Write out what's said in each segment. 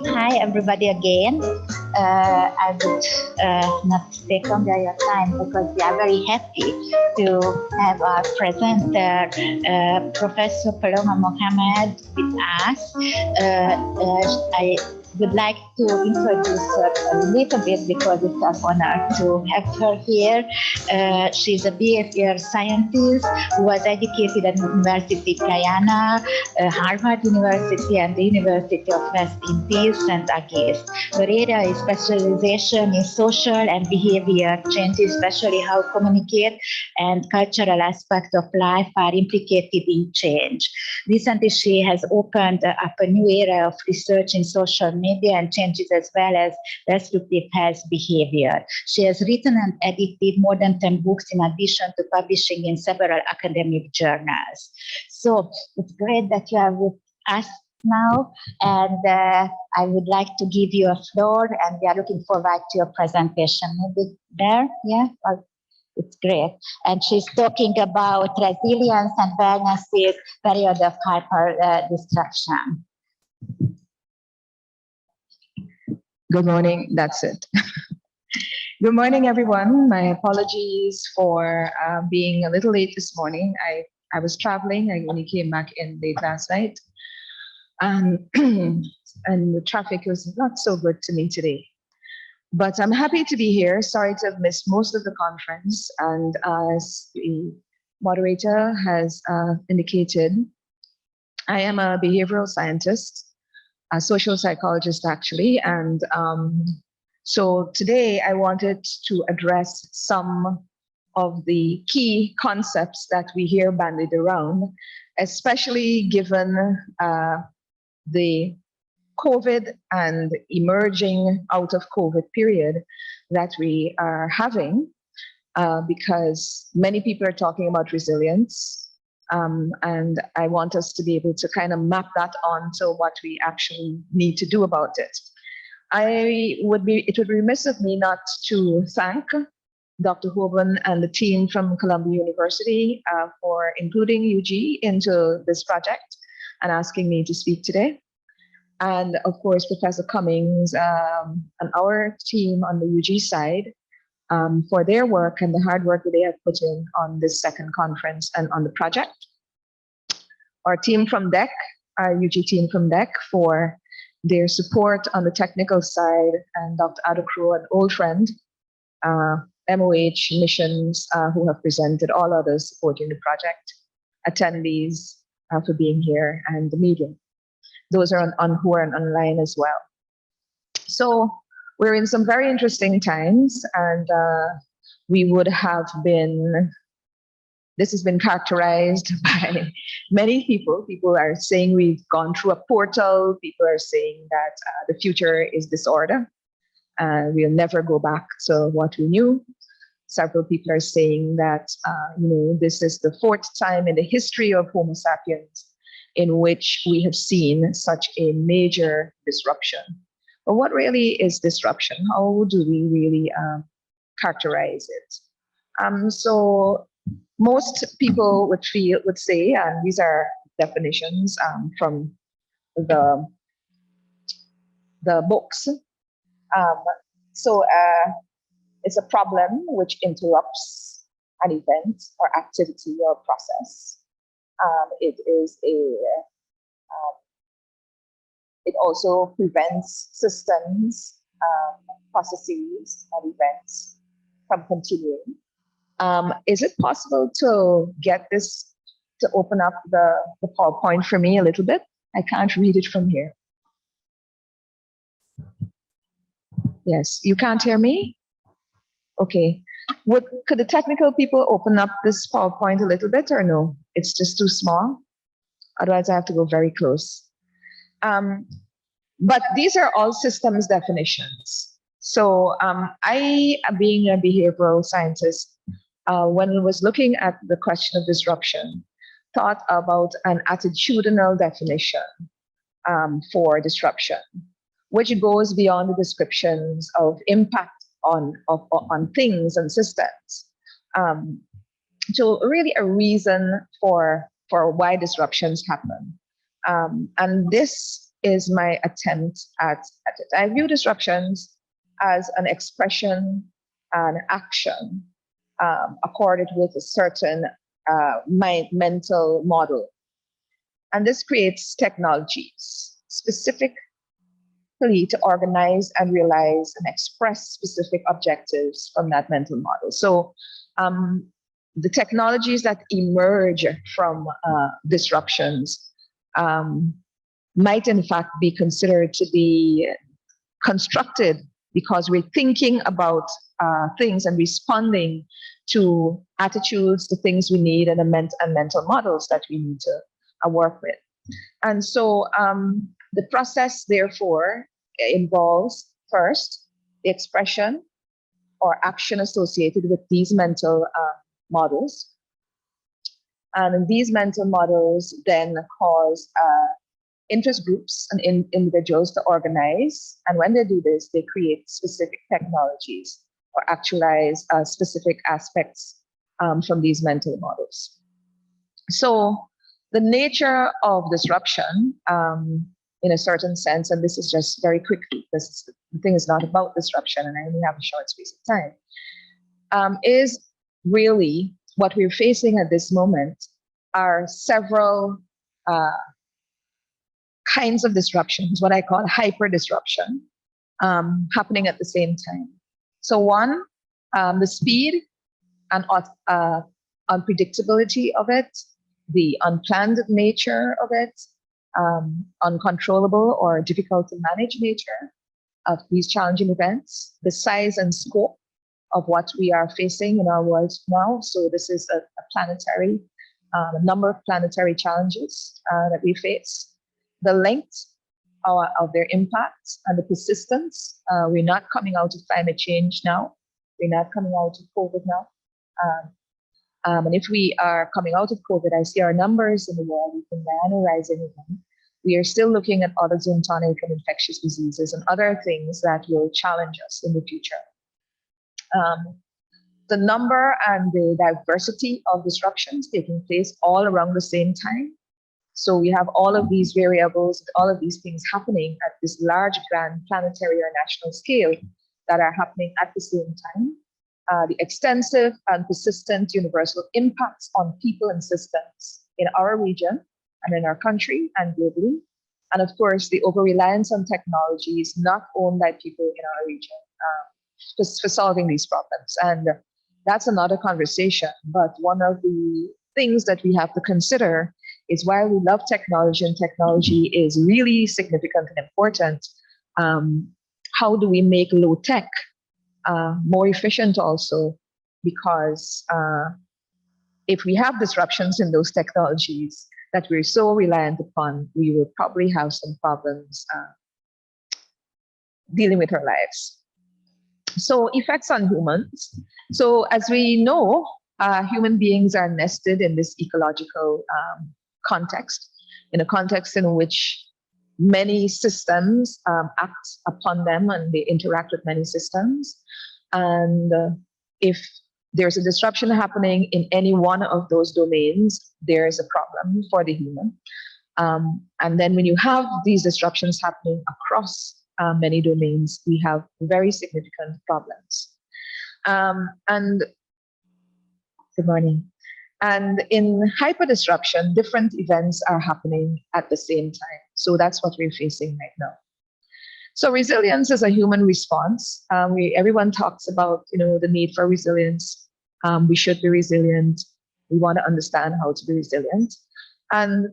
Hi, everybody again. I would not take longer your time because we are very happy to have our presenter, Professor Paloma Martin, with us. I would like to introduce her a little bit because it's an honor to have her here. She's a behavior scientist who was educated at University of Guyana, Harvard University, and the University of West Indies, St. Augustine. Her area is specialization in social and behavior changes, especially how communicate and cultural aspects of life are implicated in change. Recently, she has opened up a new era of research in social media and changes as well as restrictive health behavior. She has written and edited more than 10 books in addition to publishing in several academic journals. So it's great that you are with us now, and I would like to give you a floor, and we are looking forward to your presentation. Maybe there, yeah? Well, it's great. And she's talking about resilience and wellness with period of hyper-distraction. Good morning, that's it. Good morning, everyone. My apologies for being a little late this morning. I was traveling, I only came back in late last night. And the traffic was not so good to me today. But I'm happy to be here. Sorry to have missed most of the conference. And as the moderator has indicated, I am a behavioral scientist, a social psychologist actually. And so today I wanted to address some of the key concepts that we hear bandied around, especially given the COVID and emerging out of COVID period that we are having, because many people are talking about resilience. And I want us to be able to kind of map that onto what we actually need to do about it. It would be remiss of me not to thank Dr. Hoban and the team from Columbia University for including UG into this project and asking me to speak today. And of course, Professor Cummings and our team on the UG side for their work and the hard work that they have put in on this second conference and on the project. Our team from DEC, our UG team from DEC for their support on the technical side, and Dr. Adokro, an old friend, MOH, missions, who have presented, all others supporting the project, attendees for being here, and the media. Those are who are online as well. So we're in some very interesting times, and we would have been, this has been characterized by many people. People are saying we've gone through a portal. People are saying that the future is disorder. We'll never go back to what we knew. Several people are saying that this is the fourth time in the history of Homo sapiens in which we have seen such a major disruption. But what really is disruption? How do we really characterize it? So most people would say, and these are definitions from the books. It's a problem which interrupts an event or activity or process. It also prevents systems, processes, and events from continuing. Is it possible to get this to open up the PowerPoint for me a little bit? I can't read it from here. Yes, you can't hear me? Okay. Could the technical people open up this PowerPoint a little bit, or no? It's just too small? Otherwise, I have to go very close. But these are all systems definitions. So I, being a behavioral scientist, when I was looking at the question of disruption, thought about an attitudinal definition for disruption, which goes beyond the descriptions of impact on things and systems, to really a reason for why disruptions happen. And this is my attempt at it. I view disruptions as an expression and action accorded with a certain mental model. And this creates technologies specifically to organize and realize and express specific objectives from that mental model. So the technologies that emerge from disruptions might in fact be considered to be constructed because we're thinking about things and responding to attitudes, to things we need, and mental models that we need to work with. And so the process, therefore, involves first the expression or action associated with these mental models. And these mental models then cause interest groups and individuals to organize. And when they do this, they create specific technologies or actualize specific aspects from these mental models. So the nature of disruption, in a certain sense, and this is just very quickly, because the thing is not about disruption and I only have a short space of time, is really what we're facing at this moment are several kinds of disruptions, what I call hyperdisruption, happening at the same time. So one, the speed and unpredictability of it, the unplanned nature of it, uncontrollable or difficult to manage nature of these challenging events, the size and scope of what we are facing in our world now. So this is a planetary, a number of planetary challenges that we face. The length of their impact and the persistence. We're not coming out of climate change now. We're not coming out of COVID now. And if we are coming out of COVID, I see our numbers in the world, we've been rising again. We are still looking at other zoonotic and infectious diseases and other things that will challenge us in the future. The number and the diversity of disruptions taking place all around the same time. So we have all of these variables, all of these things happening at this large, grand planetary or national scale that are happening at the same time. The extensive and persistent universal impacts on people and systems in our region and in our country and globally. And of course, the over-reliance on technologies not owned by people in our region for solving these problems. And that's another conversation. But one of the things that we have to consider is while we love technology and technology is really significant and important, how do we make low tech more efficient also? Because if we have disruptions in those technologies that we're so reliant upon, we will probably have some problems dealing with our lives. So effects on humans. So as we know, human beings are nested in this ecological context, in a context in which many systems act upon them and they interact with many systems. And if there's a disruption happening in any one of those domains, there is a problem for the human. And then when you have these disruptions happening across many domains, we have very significant problems. And good morning. And in hyperdisruption, different events are happening at the same time. So that's what we're facing right now. So resilience is a human response. Everyone talks about, the need for resilience. We should be resilient. We want to understand how to be resilient. And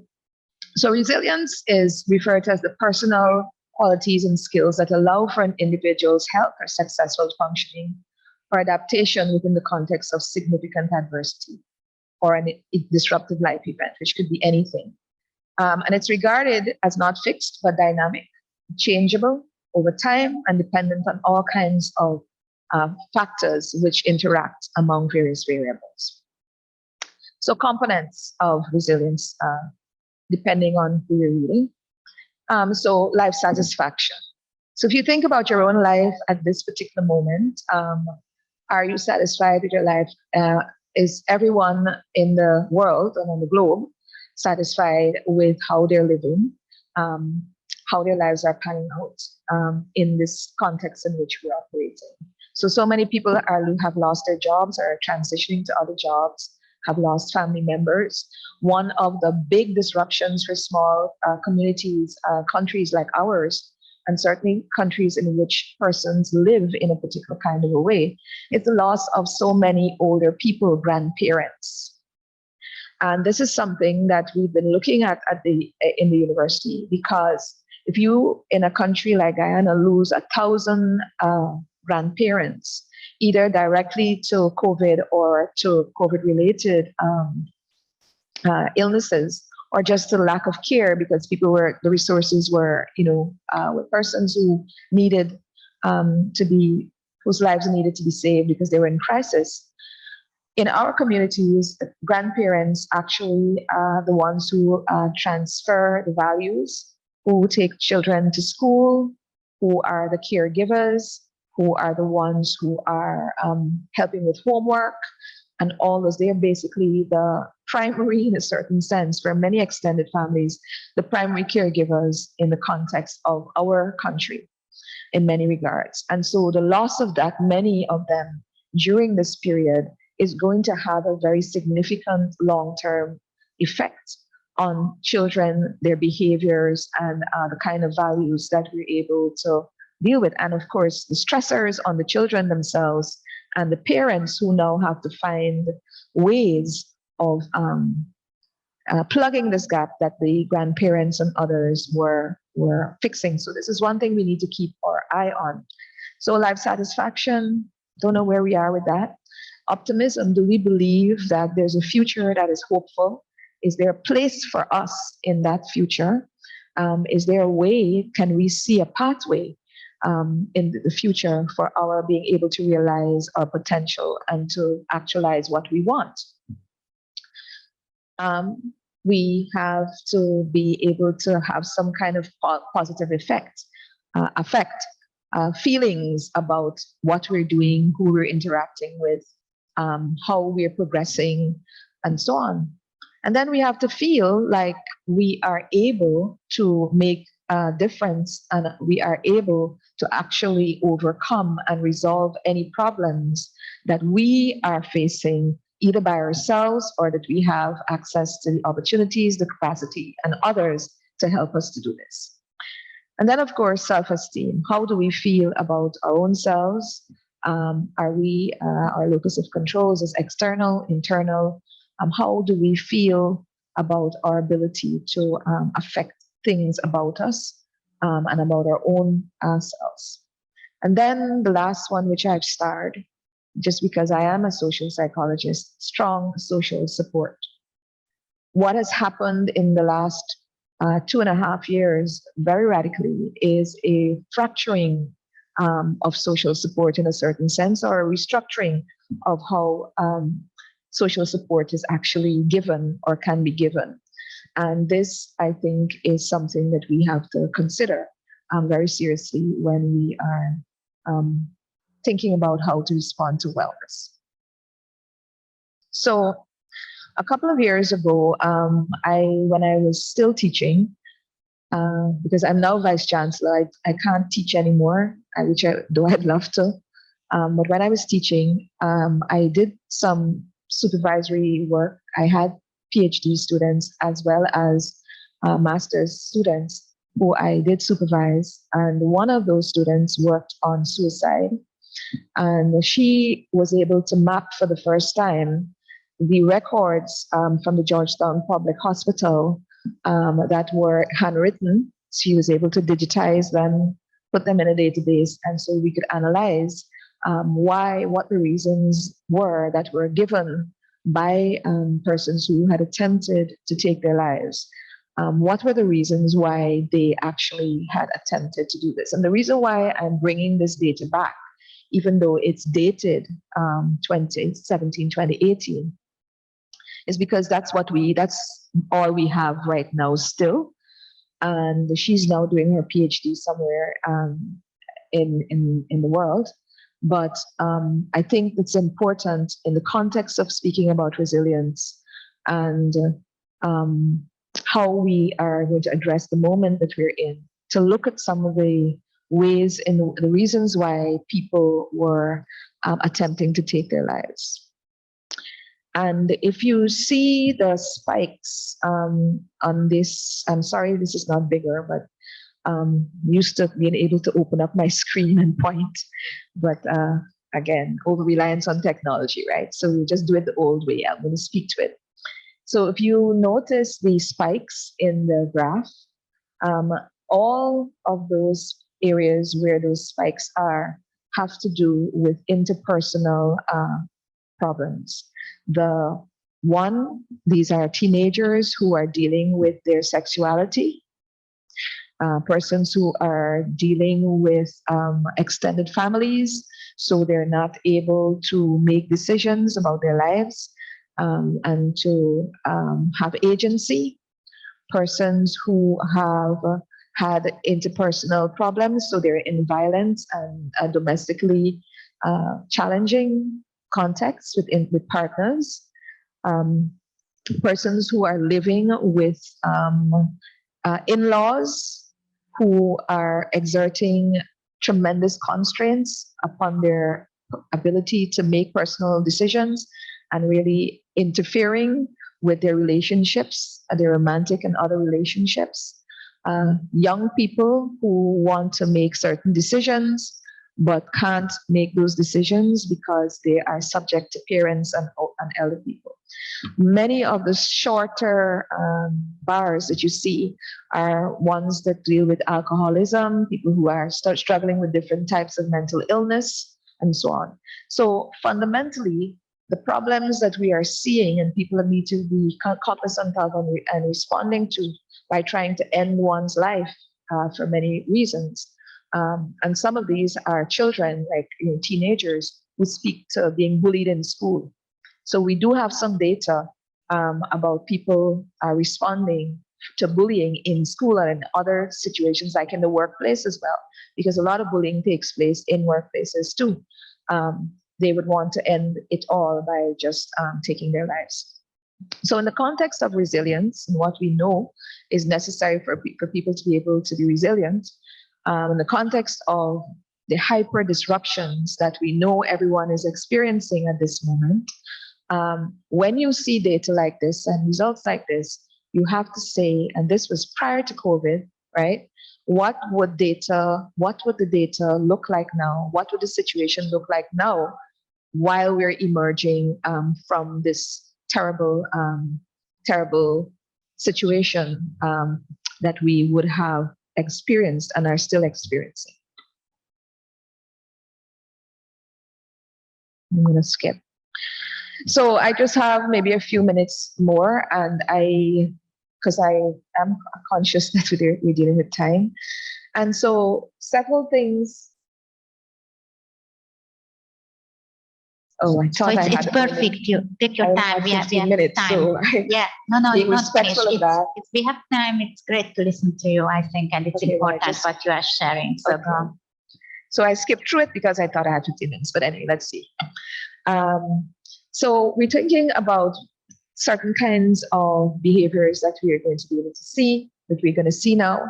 so resilience is referred to as the personal qualities and skills that allow for an individual's health or successful functioning or adaptation within the context of significant adversity or a disruptive life event, which could be anything. And it's regarded as not fixed, but dynamic, changeable over time, and dependent on all kinds of factors which interact among various variables. So components of resilience, depending on who you're reading. So life satisfaction. So if you think about your own life at this particular moment, are you satisfied with your life? Is everyone in the world and on the globe satisfied with how they're living? how their lives are panning out in this context in which we're operating. So many people have lost their jobs, are transitioning to other jobs, have lost family members. One of the big disruptions for small communities, countries like ours, and certainly countries in which persons live in a particular kind of a way, is the loss of so many older people, grandparents. And this is something that we've been looking at in the university, because if you, in a country like Guyana, lose 1,000 grandparents, either directly to COVID or to COVID-related illnesses, or just to lack of care because the resources were, with persons who needed whose lives needed to be saved because they were in crisis. In our communities, grandparents actually are the ones who transfer the values, who take children to school, who are the caregivers, who are the ones who are helping with homework, and all those. They are basically the primary, in a certain sense, for many extended families, the primary caregivers in the context of our country in many regards. And so the loss of that, many of them during this period, is going to have a very significant long-term effect on children, their behaviors, and the kind of values that we're able to deal with. And of course, the stressors on the children themselves and the parents who now have to find ways of plugging this gap that the grandparents and others were fixing. So this is one thing we need to keep our eye on. So life satisfaction, don't know where we are with that. Optimism, do we believe that there's a future that is hopeful? Is there a place for us in that future? Is there a way, can we see a pathway in the future for our being able to realize our potential and to actualize what we want? We have to be able to have some kind of positive effect, feelings about what we're doing, who we're interacting with, how we're progressing, and so on. And then we have to feel like we are able to make a difference, and we are able to actually overcome and resolve any problems that we are facing, either by ourselves or that we have access to the opportunities, the capacity, and others to help us to do this. And then, of course, self-esteem. How do we feel about our own selves? Are we, our locus of controls is external, internal? How do we feel about our ability to affect things about us and about our own selves? And then the last one, which I've starred, just because I am a social psychologist, strong social support. What has happened in the last 2.5 years, very radically, is a fracturing of social support in a certain sense, or a restructuring of how social support is actually given or can be given. And this, I think, is something that we have to consider very seriously when we are thinking about how to respond to wellness. So a couple of years ago, when I was still teaching, because I'm now vice chancellor, I can't teach anymore, though I'd love to. But when I was teaching, I did some supervisory work. I had PhD students as well as master's students who I did supervise. And one of those students worked on suicide. And she was able to map for the first time the records from the Georgetown Public Hospital that were handwritten. She was able to digitize them, put them in a database, and so we could analyze what the reasons were that were given by persons who had attempted to take their lives. What were the reasons why they actually had attempted to do this? And the reason why I'm bringing this data back, even though it's dated 2017, 2018, is because that's all we have right now still. And she's now doing her PhD somewhere in the world. But I think it's important in the context of speaking about resilience and how we are going to address the moment that we're in, to look at some of the ways and the reasons why people were attempting to take their lives. And if you see the spikes on this, I'm sorry, this is not bigger, but used to being able to open up my screen and point, but again, over-reliance on technology, right? So we just do it the old way. I'm going to speak to it. So if you notice the spikes in the graph, all of those areas where those spikes are have to do with interpersonal problems. These are teenagers who are dealing with their sexuality, persons who are dealing with extended families, so they're not able to make decisions about their lives and to have agency. Persons who have had interpersonal problems, so they're in violent and domestically challenging contexts with partners. Persons who are living with in-laws who are exerting tremendous constraints upon their ability to make personal decisions and really interfering with their relationships, their romantic and other relationships. Young people who want to make certain decisions but can't make those decisions because they are subject to parents and elder people. Many of the shorter bars that you see are ones that deal with alcoholism, people who are struggling with different types of mental illness, and so on. So fundamentally, the problems that we are seeing and people need to be cognizant of and responding to by trying to end one's life for many reasons. And some of these are children, like teenagers, who speak to being bullied in school. So we do have some data about people responding to bullying in school and in other situations, like in the workplace as well, because a lot of bullying takes place in workplaces too. They would want to end it all by just taking their lives. So in the context of resilience, and what we know is necessary for people to be able to be resilient, in the context of the hyper disruptions that we know everyone is experiencing at this moment, when you see data like this and results like this, you have to say, and this was prior to COVID, right? What would the data look like now? What would the situation look like now while we're emerging from this terrible situation that we would have experienced and are still experiencing? I'm going to skip. So I just have maybe a few minutes more, and because I am conscious that we're dealing with time. And so several things. Oh, I thought it's perfect. You take your time. We have 15 minutes. Time. So being respectful of that. If we have time, it's great to listen to you, I think, and it's important what you are sharing. So, so I skipped through it because I thought I had 15 minutes. But anyway, let's see. So we're thinking about certain kinds of behaviors that we are going to be able to see, that we're going to see now,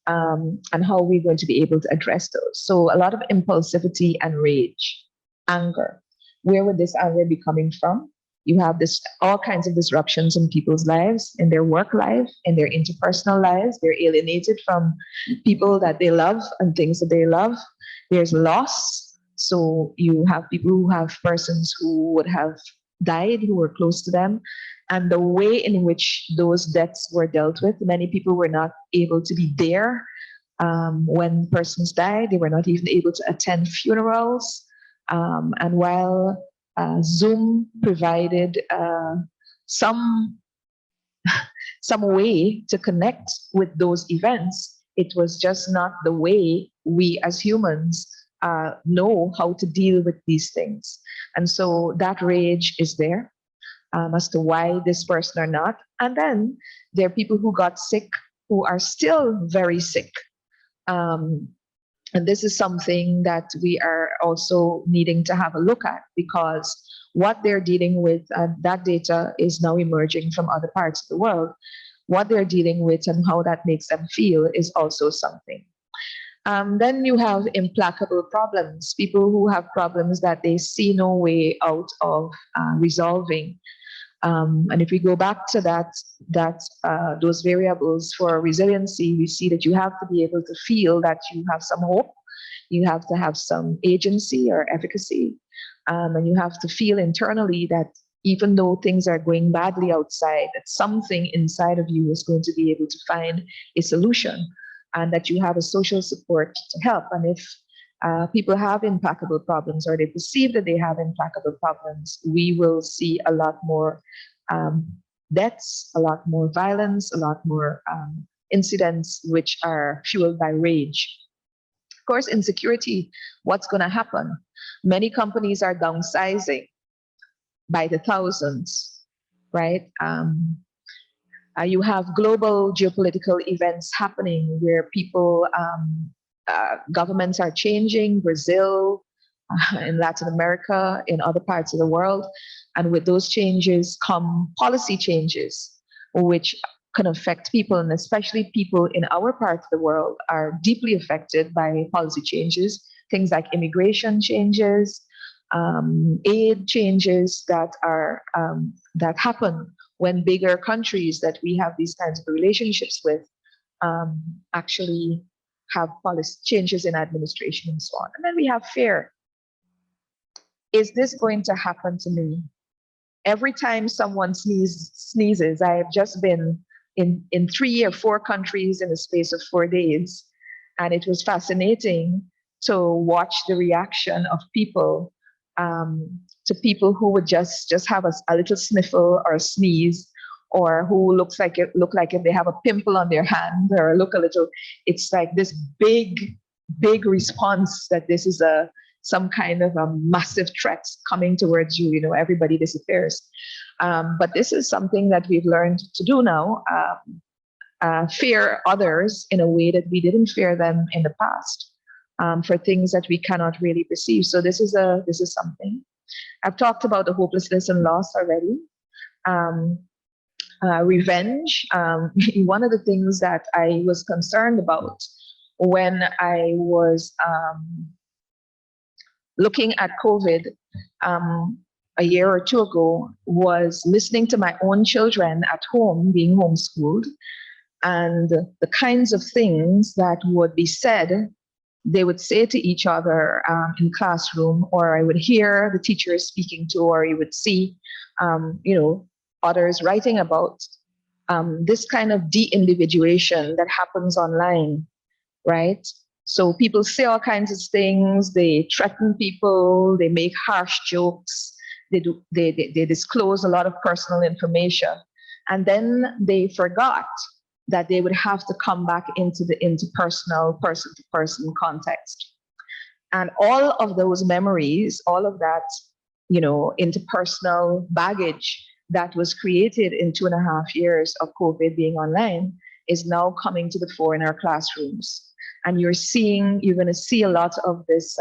and how we're going to be able to address those. So a lot of impulsivity and rage, anger. Where would this anger be coming from? You have all kinds of disruptions in people's lives, in their work life, in their interpersonal lives. They're alienated from people that they love and things that they love. There's loss. So you have people who have persons who would have died, who were close to them. And the way in which those deaths were dealt with, many people were not able to be there when persons died. They were not even able to attend funerals. And while Zoom provided some way to connect with those events, it was just not the way we as humans know how to deal with these things. And so that rage is there as to why this person or not. And then there are people who got sick who are still very sick. And this is something that we are also needing to have a look at, because what they're dealing with, that data is now emerging from other parts of the world, what they're dealing with and how that makes them feel is also something. Then you have implacable problems, people who have problems that they see no way out of resolving. And if we go back to those variables for resiliency, we see that you have to be able to feel that you have some hope, you have to have some agency or efficacy, and you have to feel internally that even though things are going badly outside, that something inside of you is going to be able to find a solution, and that you have a social support to help. And if people have implacable problems, or they perceive that they have implacable problems, we will see a lot more deaths, a lot more violence, a lot more incidents which are fueled by rage. Of course, insecurity, what's going to happen? Many companies are downsizing by the thousands, right? You have global geopolitical events happening where people, governments are changing, Brazil, in Latin America, in other parts of the world. And with those changes come policy changes, which can affect people, and especially people in our part of the world are deeply affected by policy changes, things like immigration changes, aid changes that are that happen when bigger countries that we have these kinds of relationships with actually have policy changes in administration and so on. And then we have fear. Is this going to happen to me? Every time someone sneezes, I have just been in 3 or 4 countries in the space of 4 days, and it was fascinating to watch the reaction of people to people who would just have a little sniffle or a sneeze, or who look like if they have a pimple on their hand or look a little. It's like this big response that this is some kind of a massive threat coming towards you. You know, everybody disappears. But this is something that we've learned to do now. Fear others in a way that we didn't fear them in the past, for things that we cannot really perceive. So this is something. I've talked about the hopelessness and loss already. Revenge. One of the things that I was concerned about when I was looking at COVID a year or two ago was listening to my own children at home being homeschooled, and the kinds of things that would be said, they would say to each other in classroom, or I would hear the teachers speaking to, or you would see, others writing about this kind of de-individuation that happens online, right? So people say all kinds of things, they threaten people, they make harsh jokes, they disclose a lot of personal information, and then they forgot that they would have to come back into the interpersonal, person-to-person context. And all of those memories, all of that, interpersonal baggage that was created in 2.5 years of COVID being online is now coming to the fore in our classrooms. And you're going to see a lot of this,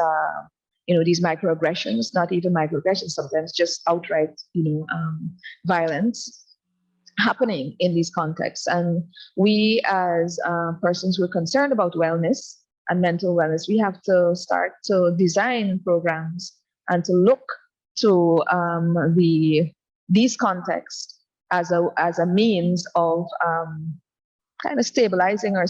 these microaggressions, not even microaggressions, sometimes just outright, violence happening in these contexts. And we as persons who are concerned about wellness and mental wellness, we have to start to design programs and to look to these contexts as a means of kind of stabilizing our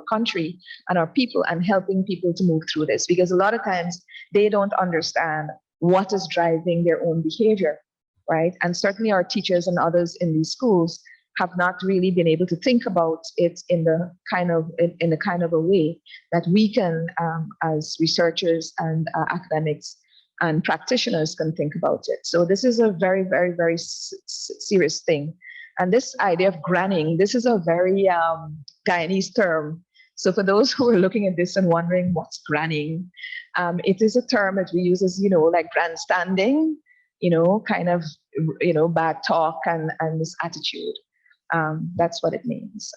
country and our people, and helping people to move through this, because a lot of times they don't understand what is driving their own behavior, right? And certainly our teachers and others in these schools have not really been able to think about it in the kind of a way that we can, as researchers and academics and practitioners, can think about it. So this is a very, very, very serious thing. And this idea of granning, this is a very Guyanese term. So for those who are looking at this and wondering what's granning, it is a term that we use as, like grandstanding, kind of, bad talk and this attitude. That's what it means.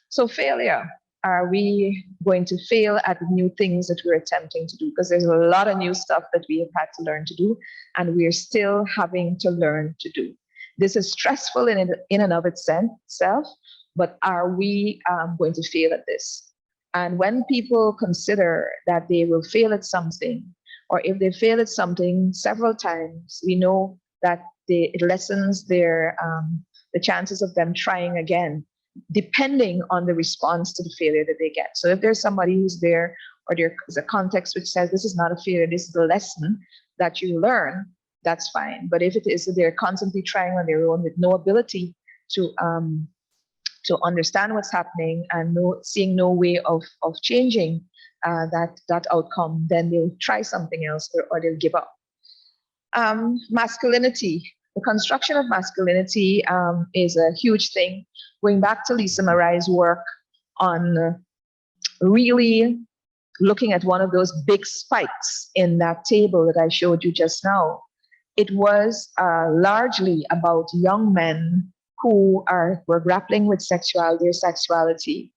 So failure. Are we going to fail at the new things that we're attempting to do? Because there's a lot of new stuff that we have had to learn to do, and we're still having to learn to do. This is stressful in and of itself, but are we going to fail at this? And when people consider that they will fail at something, or if they fail at something several times, we know that it lessens their the chances of them trying again, depending on the response to the failure that they get. So if there's somebody who's there, or there's a context which says this is not a failure, this is a lesson that you learn, that's fine. But if it is that they're constantly trying on their own with no ability to understand what's happening and seeing no way of changing that outcome, then they'll try something else, or they'll give up. Masculinity. The construction of masculinity is a huge thing. Going back to Lisa Marai's work on really looking at one of those big spikes in that table that I showed you just now, it was largely about young men who were grappling with their sexuality,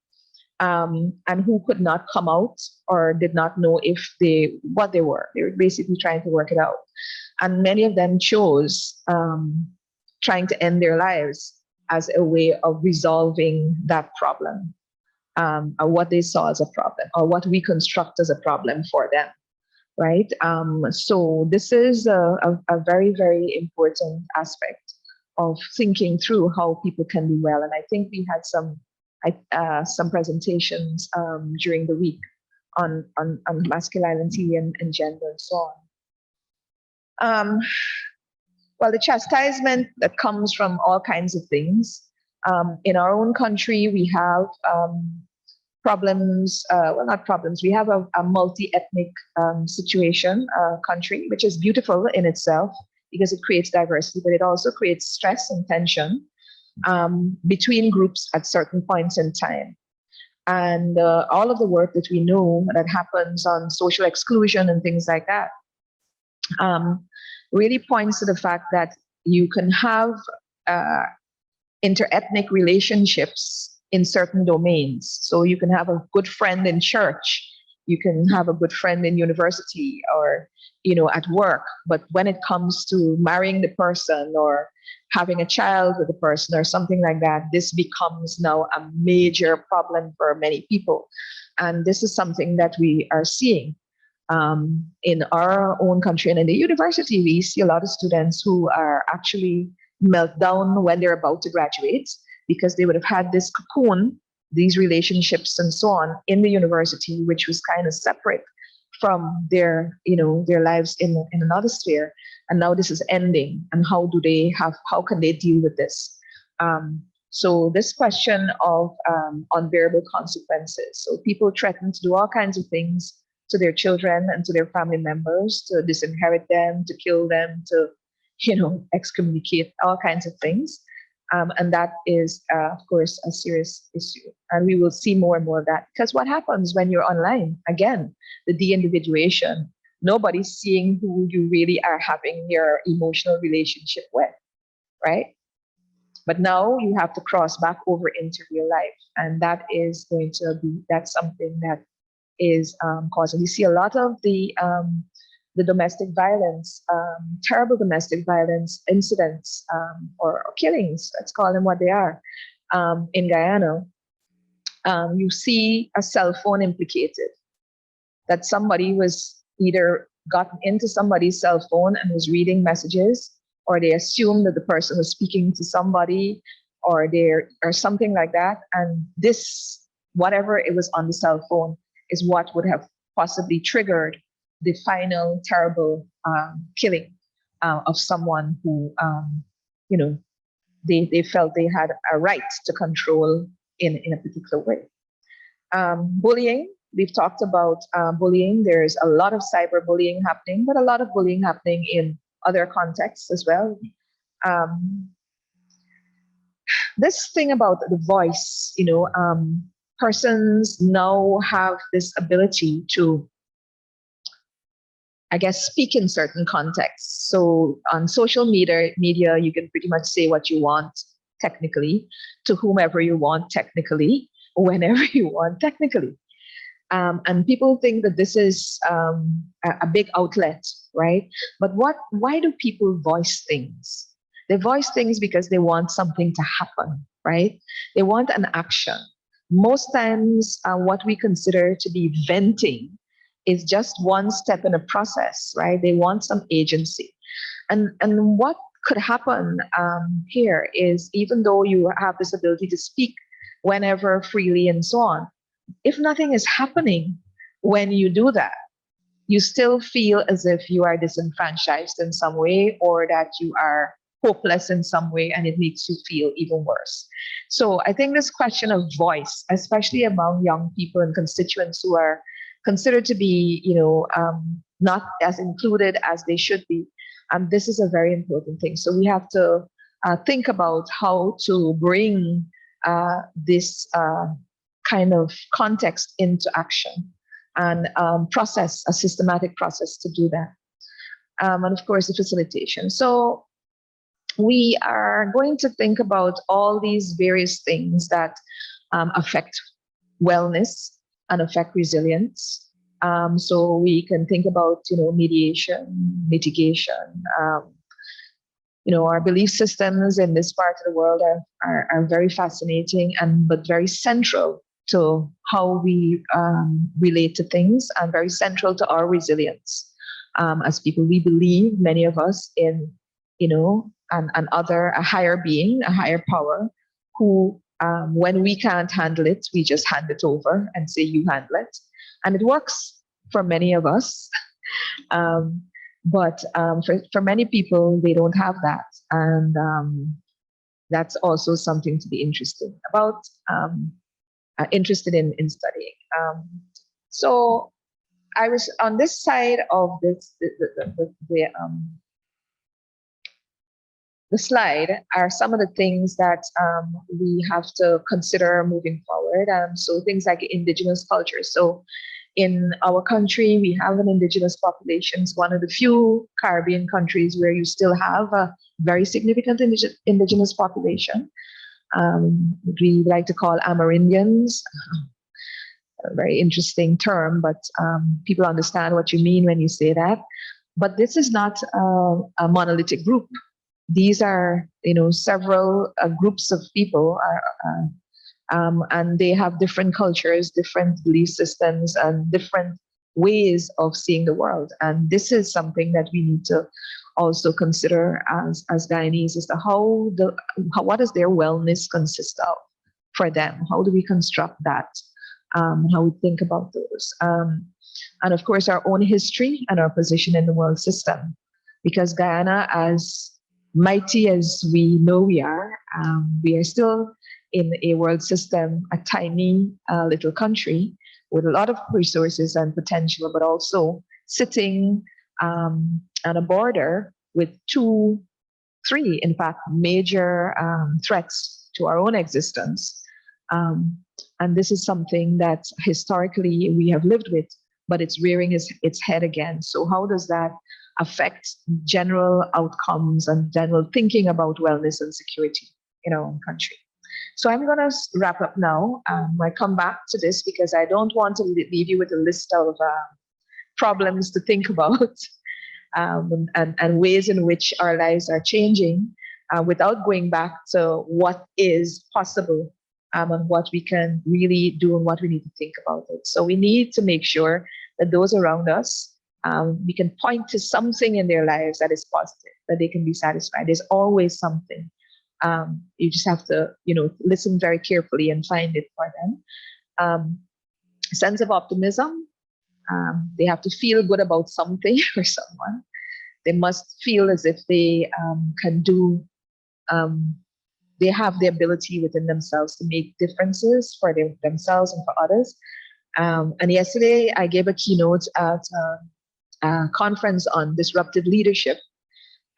and who could not come out or did not know what they were. They were basically trying to work it out. And many of them chose trying to end their lives as a way of resolving that problem, or what they saw as a problem, or what we construct as a problem for them, right? So this is a very, very important aspect of thinking through how people can be well. And I think we had some presentations during the week on masculinity and gender and so on. Well, the chastisement that comes from all kinds of things. In our own country, we have problems, well, not problems, we have a multi-ethnic situation, country, which is beautiful in itself because it creates diversity, but it also creates stress and tension between groups at certain points in time. And all of the work that we know that happens on social exclusion and things like that really points to the fact that you can have interethnic relationships in certain domains. So you can have a good friend in church, you can have a good friend in university, or at work, but when it comes to marrying the person or having a child with the person or something like that, this becomes now a major problem for many people. And this is something that we are seeing in our own country. And in the university, we see a lot of students who are actually melt down when they're about to graduate, because they would have had this cocoon, these relationships and so on in the university, which was kind of separate from their lives in another sphere. And now this is ending. And how can they deal with this? So this question of unbearable consequences. So people threaten to do all kinds of things to their children and to their family members, to disinherit them, to kill them, to excommunicate, all kinds of things. And that is, of course, a serious issue. And we will see more and more of that. Because what happens when you're online? Again, the de-individuation. Nobody's seeing who you really are having your emotional relationship with, right? But now you have to cross back over into real life. And that's something that is causing. You see a lot of the domestic violence, terrible domestic violence incidents, or killings, let's call them what they are, in Guyana. You see a cell phone implicated, that somebody was either gotten into somebody's cell phone and was reading messages, or they assumed that the person was speaking to somebody, or something like that. And this, whatever it was on the cell phone, is what would have possibly triggered the final terrible killing of someone who, they felt they had a right to control in a particular way. Bullying, we've talked about bullying. There's a lot of cyberbullying happening, but a lot of bullying happening in other contexts as well. This thing about the voice, persons now have this ability to, I guess, speak in certain contexts. So on social media, you can pretty much say what you want technically, to whomever you want technically, whenever you want technically. And people think that this is a big outlet, right? But why do people voice things? They voice things because they want something to happen, right? They want an action. Most times, what we consider to be venting is just one step in a process, right? They want some agency. And what could happen here is, even though you have this ability to speak whenever, freely, and so on, if nothing is happening when you do that, you still feel as if you are disenfranchised in some way, or that you are hopeless in some way, and it makes you feel even worse. So I think this question of voice, especially among young people and constituents who are considered to be, not as included as they should be, this is a very important thing. So we have to think about how to bring this kind of context into action, and process, a systematic process to do that. And of course, the facilitation. So we are going to think about all these various things that affect wellness and affect resilience. So we can think about, mediation, mitigation. Our belief systems in this part of the world are very fascinating, but very central to how we relate to things, and very central to our resilience. As people, we believe, many of us, in, a higher being, a higher power, who, when we can't handle it, we just hand it over and say, you handle it. And it works for many of us. But for many people, they don't have that. And that's also something to be interested in studying. So I was on this side of the slide are some of the things that we have to consider moving forward. So things like indigenous culture. So in our country, we have an indigenous population. It's one of the few Caribbean countries where you still have a very significant indigenous population. We like to call Amerindians, a very interesting term, but people understand what you mean when you say that. But this is not a monolithic group. These are, several groups of people, and they have different cultures, different belief systems, and different ways of seeing the world. And this is something that we need to also consider as Guyanese, as to what does their wellness consist of for them? How do we construct that? How we think about those? And of course, our own history and our position in the world system. Because Guyana, as mighty as we know we are still in a world system, a tiny little country with a lot of resources and potential, but also sitting on a border with three, in fact, major threats to our own existence. And this is something that historically we have lived with, but it's rearing its head again. So how does that affect general outcomes and general thinking about wellness and security in our own country? So I'm going to wrap up now. I come back to this because I don't want to leave you with a list of problems to think about and ways in which our lives are changing without going back to what is possible and what we can really do and what we need to think about it. So we need to make sure that those around us, we can point to something in their lives that is positive, that they can be satisfied. There's always something. You just have to, listen very carefully and find it for them. Sense of optimism. They have to feel good about something or someone. They must feel as if they can do, they have the ability within themselves to make differences for themselves and for others. And yesterday I gave a keynote at a conference on disruptive leadership.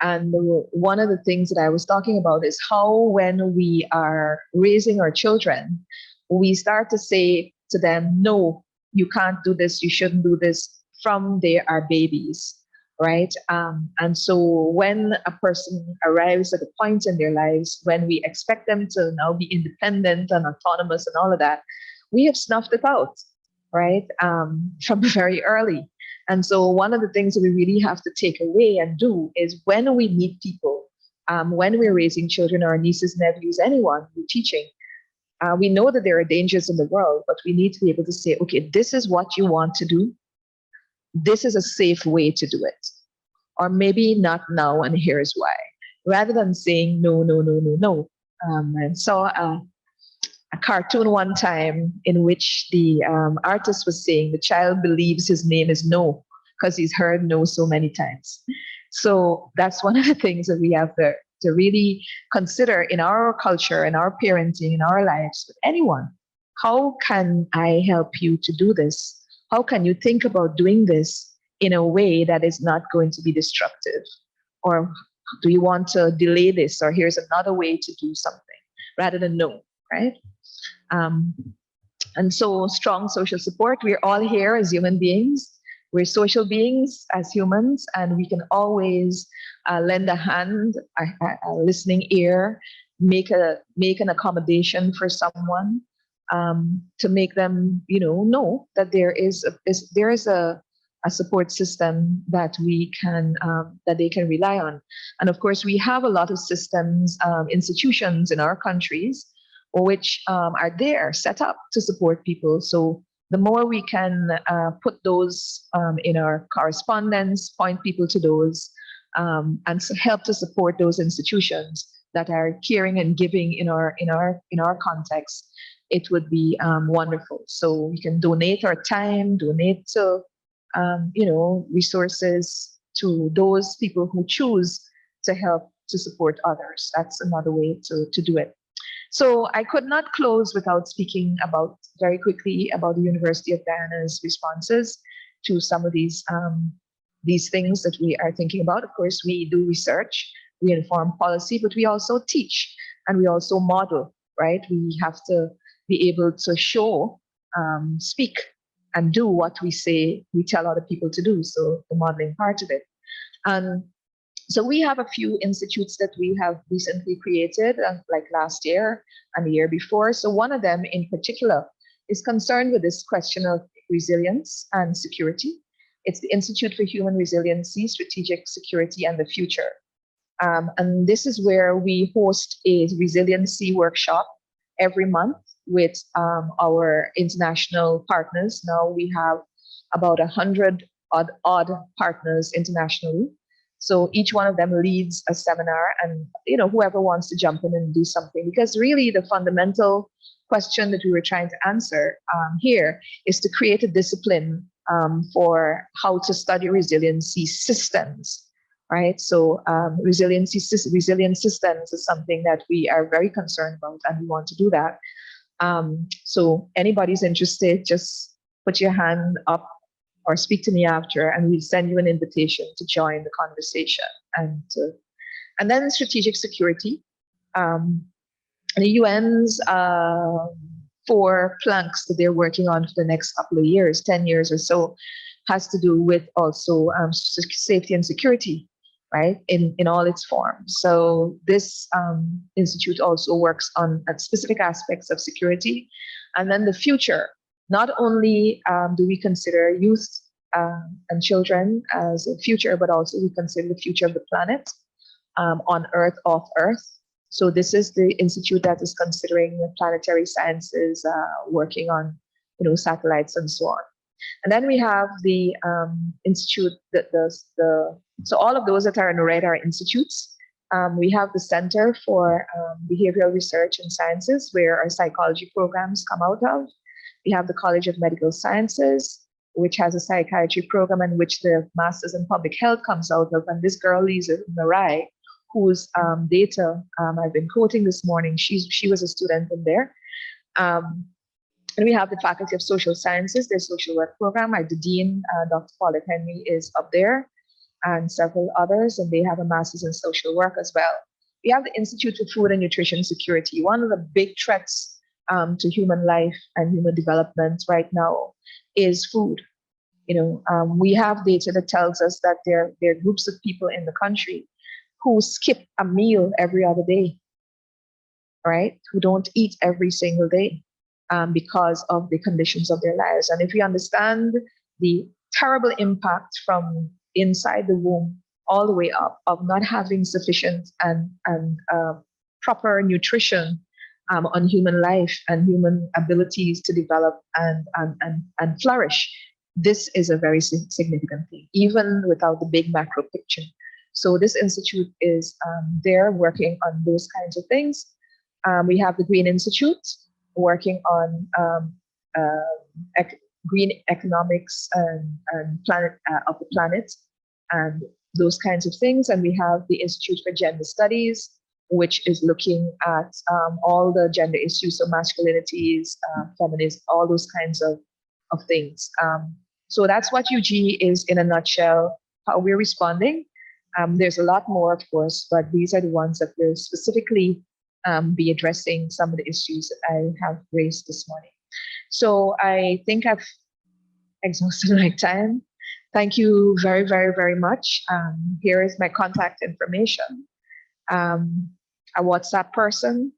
And one of the things that I was talking about is how, when we are raising our children, we start to say to them, no, you can't do this, you shouldn't do this, from they are babies, right? And so when a person arrives at a point in their lives when we expect them to now be independent and autonomous and all of that, we have snuffed it out, right? From very early. And so one of the things that we really have to take away and do is, when we meet people when we're raising children, our nieces, nephews, anyone we're teaching, we know that there are dangers in the world, but we need to be able to say, okay, this is what you want to do. This is a safe way to do it. Or maybe not now, and here's why. Rather than saying no, no, no, no, no. I saw a cartoon one time in which the artist was saying the child believes his name is no because he's heard no so many times. So that's one of the things that we have to really consider in our culture, in our parenting, in our lives, with anyone. How can I help you to do this? How can you think about doing this in a way that is not going to be destructive? Or do you want to delay this? Or here's another way to do something rather than no, right? And so strong social support. We're all here as human beings. We're social beings as humans, and we can always lend a hand, a listening ear, make an accommodation for someone, to make them, know that there is a support system that we can that they can rely on. And of course, we have a lot of systems, institutions in our countries which are there set up to support people. So the more we can put those in our correspondence, point people to those, and help to support those institutions that are caring and giving in our context, it would be wonderful. So we can donate our time, donate to resources to those people who choose to help to support others. That's another way to do it. So I could not close without speaking very quickly about the University of Guyana's responses to some of these things that we are thinking about. Of course, we do research, we inform policy, but we also teach and we also model, right? We have to be able to show, speak, and do what we say we tell other people to do. So the modeling part of it. So we have a few institutes that we have recently created, like last year and the year before. So one of them in particular is concerned with this question of resilience and security. It's the Institute for Human Resiliency, Strategic Security and the Future. And this is where we host a resiliency workshop every month with our international partners. Now we have about 100 odd partners internationally. So each one of them leads a seminar, and whoever wants to jump in and do something, because really the fundamental question that we were trying to answer here is to create a discipline for how to study resiliency systems, right? So resilient systems is something that we are very concerned about, and we want to do that. So anybody's interested, just put your hand up or speak to me after, and we'll send you an invitation to join the conversation. And then strategic security. The UN's 4 planks that they're working on for the next couple of years, 10 years or so, has to do with also safety and security, right, in all its forms. So this institute also works on specific aspects of security. And then the future. Not only do we consider youth and children as a future, but also we consider the future of the planet, on Earth, off Earth. So this is the institute that is considering planetary sciences, working on satellites and so on. And then we have the institute so all of those that are in red are institutes. We have the Center for Behavioral Research and Sciences, where our psychology programs come out of. We have the College of Medical Sciences, which has a psychiatry program in which the Masters in Public Health comes out of. And this girl, Lisa Marai, whose data I've been quoting this morning, she was a student in there. And we have the Faculty of Social Sciences, their social work program. The Dean, Dr. Paulette Henry, is up there, and several others, and they have a Master's in Social Work as well. We have the Institute for Food and Nutrition Security. One of the big threats to human life and human development right now is food. We have data that tells us that there are groups of people in the country who skip a meal every other day, right? Who don't eat every single day because of the conditions of their lives. And if we understand the terrible impact from inside the womb all the way up of not having sufficient and proper nutrition on human life and human abilities to develop and flourish. This is a very significant thing, even without the big macro picture. So this institute is there working on those kinds of things. We have the Green Institute working on green economics and planet of the planet and those kinds of things. And we have the Institute for Gender Studies, which is looking at all the gender issues, so masculinities, feminism, all those kinds of things. So that's what UG is in a nutshell, how we're responding. There's a lot more, of course, but these are the ones that will specifically be addressing some of the issues that I have raised this morning. So I think I've exhausted my time. Thank you very, very, very much. Here is my contact information. A WhatsApp person.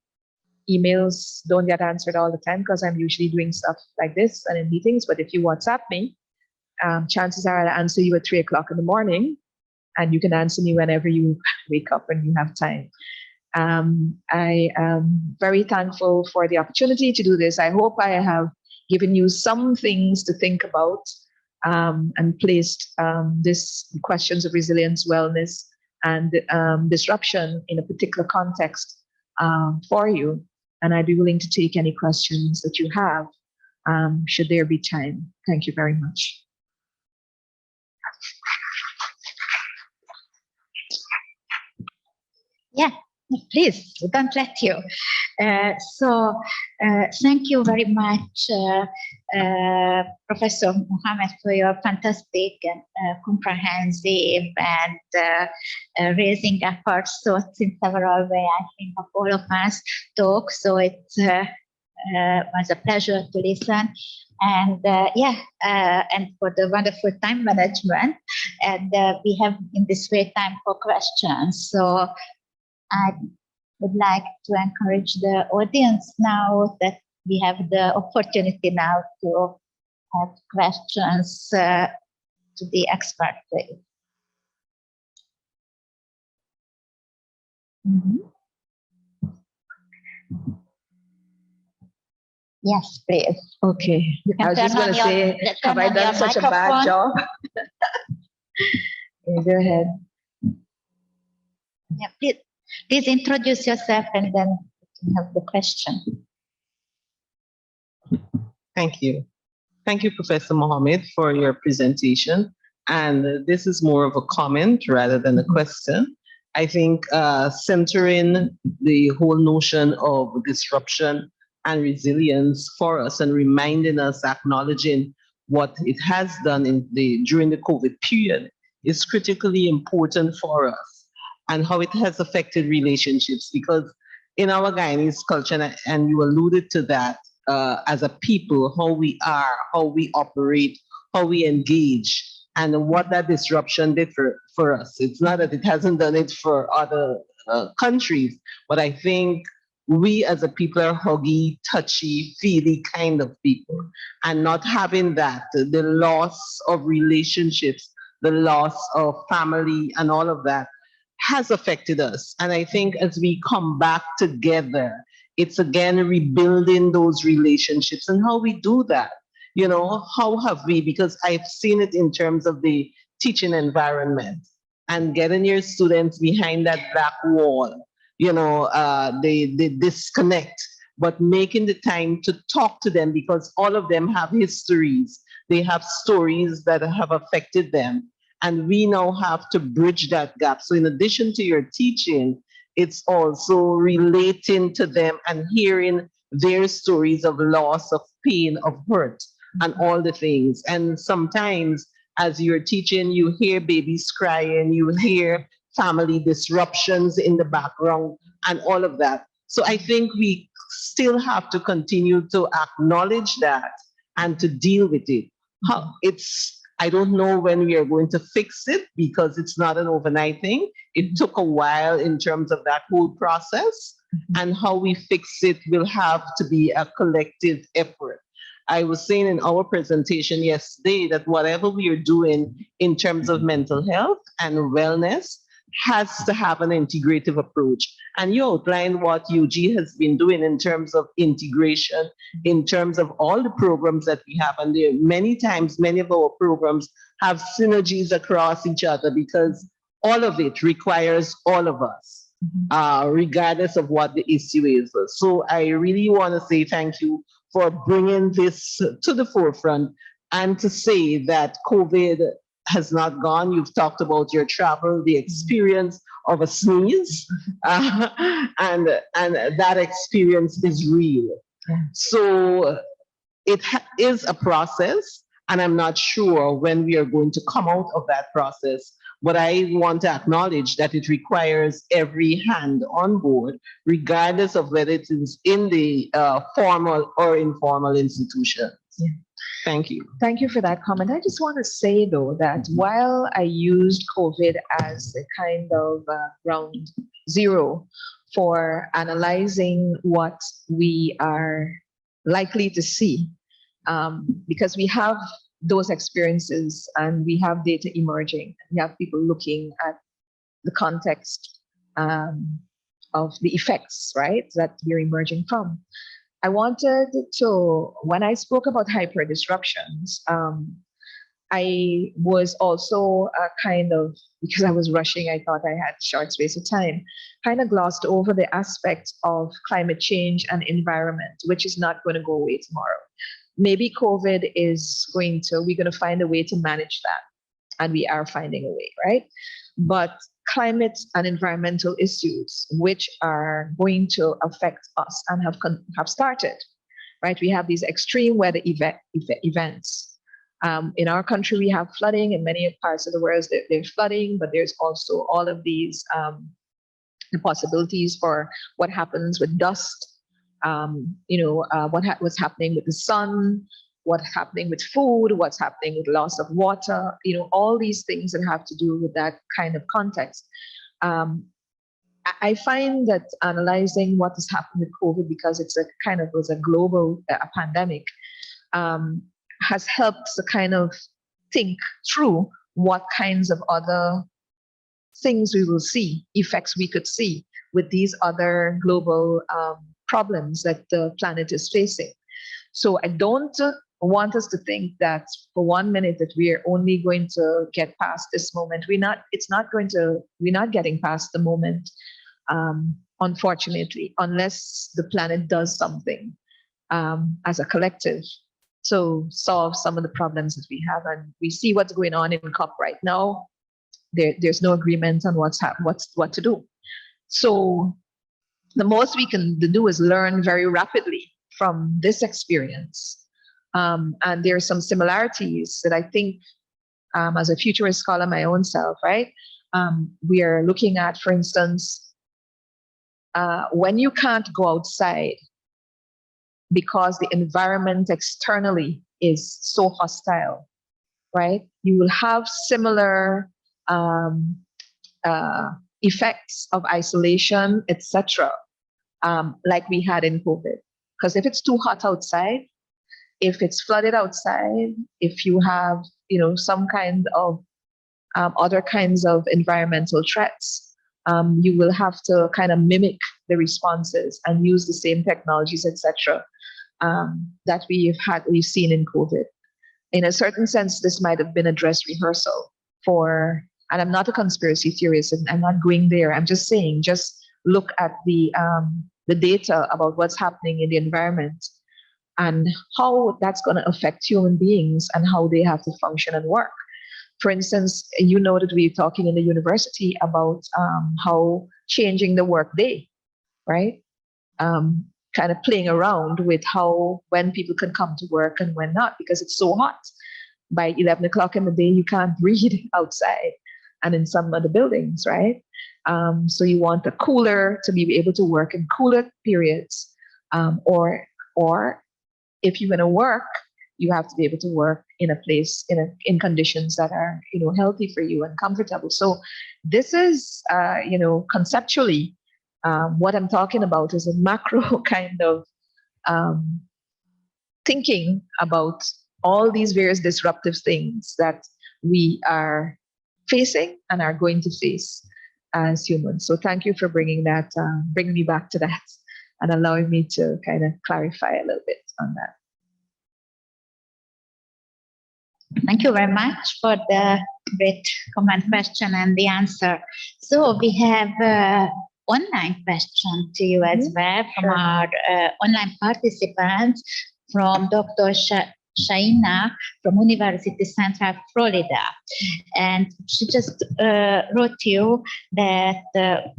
Emails don't get answered all the time because I'm usually doing stuff like this and in meetings. But if you WhatsApp me, chances are I'll answer you at 3 o'clock in the morning, and you can answer me whenever you wake up and you have time. I am very thankful for the opportunity to do this. I hope I have given you some things to think about and placed this questions of resilience, wellness, and disruption in a particular context for you. And I'd be willing to take any questions that you have, should there be time. Thank you very much. Yeah, please, we don't let you. So thank you very much, Professor Mohammed, for your fantastic and comprehensive and raising our thoughts in several ways, I think, of all of us talk. So it was a pleasure to listen. And and for the wonderful time management. And we have in this way time for questions. So I would like to encourage the audience now that we have the opportunity now to have questions to the expert, please. Yes, please. Okay. I was just going to say, have I done such a bad job? Okay, go ahead. Yeah, please introduce yourself and then you have the question. Thank you. Thank you, Professor Mohammed, for your presentation. And this is more of a comment rather than a question. I think centering the whole notion of disruption and resilience for us and reminding us, acknowledging what it has done during the COVID period is critically important for us, and how it has affected relationships. Because in our Guyanese culture, and you alluded to that, as a people, how we are, how we operate, how we engage, and what that disruption did for us. It's not that it hasn't done it for other countries, but I think we as a people are huggy, touchy, feely kind of people. And not having that, the loss of relationships, the loss of family and all of that has affected us. And I think as we come back together, it's again rebuilding those relationships. And how we do that, you know, how have we, because I've seen it in terms of the teaching environment and getting your students behind that black wall, you know, they disconnect, but making the time to talk to them, because all of them have histories, they have stories that have affected them. And we now have to bridge that gap. So in addition to your teaching, it's also relating to them and hearing their stories of loss, of pain, of hurt, and all the things. And sometimes as you're teaching, you hear babies crying, you hear family disruptions in the background and all of that. So I think we still have to continue to acknowledge that and to deal with it. I don't know when we are going to fix it, because it's not an overnight thing. It took a while in terms of that whole process, and how we fix it will have to be a collective effort. I was saying in our presentation yesterday that whatever we are doing in terms of mental health and wellness has to have an integrative approach. And you outlined what UG has been doing in terms of integration, in terms of all the programs that we have. And there many times, many of our programs have synergies across each other because all of it requires all of us, regardless of what the issue is. So I really want to say thank you for bringing this to the forefront and to say that COVID has not gone. You've talked about your travel, the experience of a sneeze, and that experience is real. So it is a process, and I'm not sure when we are going to come out of that process. But I want to acknowledge that it requires every hand on board, regardless of whether it is in the formal or informal institutions. Yeah. Thank you. Thank you for that comment. I just want to say, though, that while I used COVID as a kind of ground zero for analyzing what we are likely to see, because we have those experiences and we have data emerging, we have people looking at the context of the effects, right, that we're emerging from. I wanted to, when I spoke about hyper disruptions, I was also kind of, because I was rushing, I thought I had short space of time, kind of glossed over the aspect of climate change and environment, which is not going to go away tomorrow. Maybe COVID is we're going to find a way to manage that. And we are finding a way, right? But climate and environmental issues, which are going to affect us and have started, right? We have these extreme weather events. In our country, we have flooding. In many parts of the world, there's flooding, but there's also all of these the possibilities for what happens with dust, what's happening with the sun, what's happening with food, what's happening with loss of water, all these things that have to do with that kind of context. I find that analyzing what has happened with COVID, because it's was a global pandemic, has helped to kind of think through what kinds of other things we will see, effects we could see with these other global problems that the planet is facing. So I don't want us to think that for 1 minute that we are only going to get past this moment. We're not getting past the moment, unfortunately, unless the planet does something as a collective to solve some of the problems that we have. And we see what's going on in COP right now. There's no agreement on what to do. So the most we can do is learn very rapidly from this experience. And there are some similarities that I think, as a futurist scholar my own self, right? We are looking at, for instance, when you can't go outside because the environment externally is so hostile, right? You will have similar effects of isolation, etc., like we had in COVID. Because if it's too hot outside, if it's flooded outside, if you have, some kind of other kinds of environmental threats, you will have to kind of mimic the responses and use the same technologies, etc., that we've seen in COVID. In a certain sense, this might have been a dress rehearsal and I'm not a conspiracy theorist, and I'm not going there. I'm just saying, just look at the data about what's happening in the environment and how that's going to affect human beings and how they have to function and work. For instance, that we're talking in the university about how changing the work day, right? Kind of playing around with when people can come to work and when not, because it's so hot. By 11 o'clock in the day, you can't breathe outside and in some of the buildings, right? So you want a cooler to be able to work in cooler periods, or if you're going to work, you have to be able to work in a place in conditions that are healthy for you and comfortable. So this is conceptually what I'm talking about is a macro kind of thinking about all these various disruptive things that we are facing and are going to face as humans. So thank you for bringing me back to that and allowing me to kind of clarify a little bit on that. Thank you very much for the great comment, question, and the answer. So we have online question to you as well from our online participants, from Dr. Shaina from University Central Florida. And she just wrote to you that, that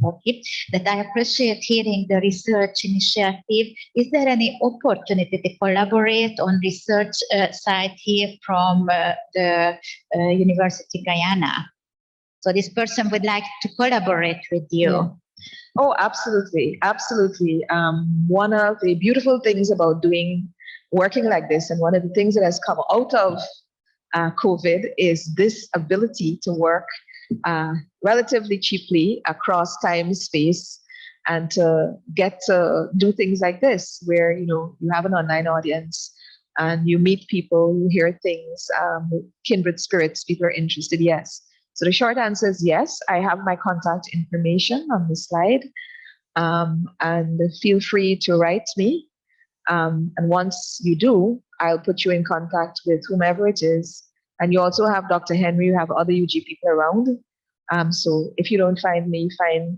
I appreciate hearing the research initiative. Is there any opportunity to collaborate on research side here from the University of Guyana? So this person would like to collaborate with you. Yeah. Oh, absolutely. Absolutely. One of the beautiful things about working like this, and one of the things that has come out of COVID, is this ability to work relatively cheaply across time, space, and to get to do things like this, where you have an online audience and you meet people, you hear things, kindred spirits, people are interested. Yes. So the short answer is yes. I have my contact information on the slide, and feel free to write me. And once you do, I'll put you in contact with whomever it is. And you also have Dr. Henry, you have other UG people around. So if you don't find me,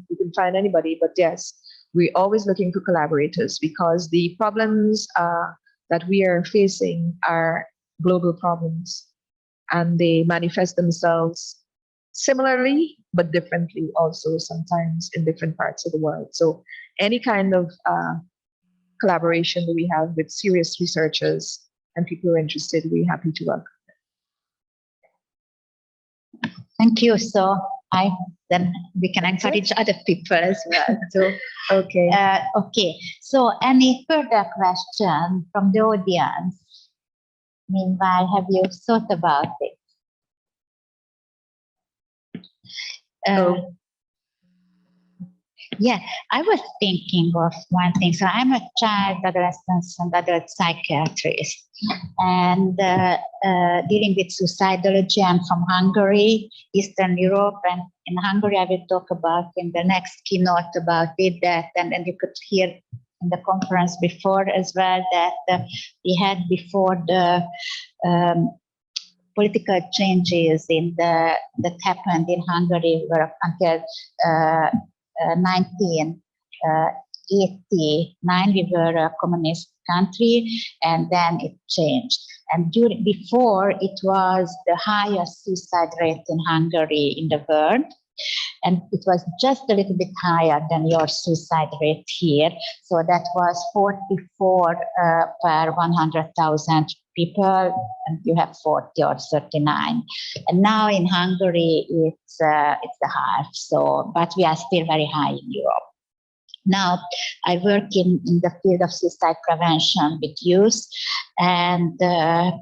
you can find anybody. But yes, we're always looking for collaborators, because the problems that we are facing are global problems, and they manifest themselves similarly, but differently also sometimes in different parts of the world. So any kind of collaboration that we have with serious researchers and people who are interested, we're happy to welcome them. Thank you. So then we can encourage other people as well. So okay. Okay. So any further question from the audience? Meanwhile, have you thought about it? Yeah, I was thinking of one thing. So I'm a child, adolescent, and adult psychiatrist, and dealing with suicidology. I'm from Hungary, Eastern Europe, and in Hungary I will talk about in the next keynote about it. And you could hear in the conference before as well that we had before the political changes that happened in Hungary were until 1989, we were a communist country, and then it changed. And before, it was the highest suicide rate in Hungary in the world. And it was just a little bit higher than your suicide rate here. So that was 44 per 100,000 people, and you have 40 or 39. And now in Hungary, it's the half. So, but we are still very high in Europe. Now, I work in the field of suicide prevention with youth, and I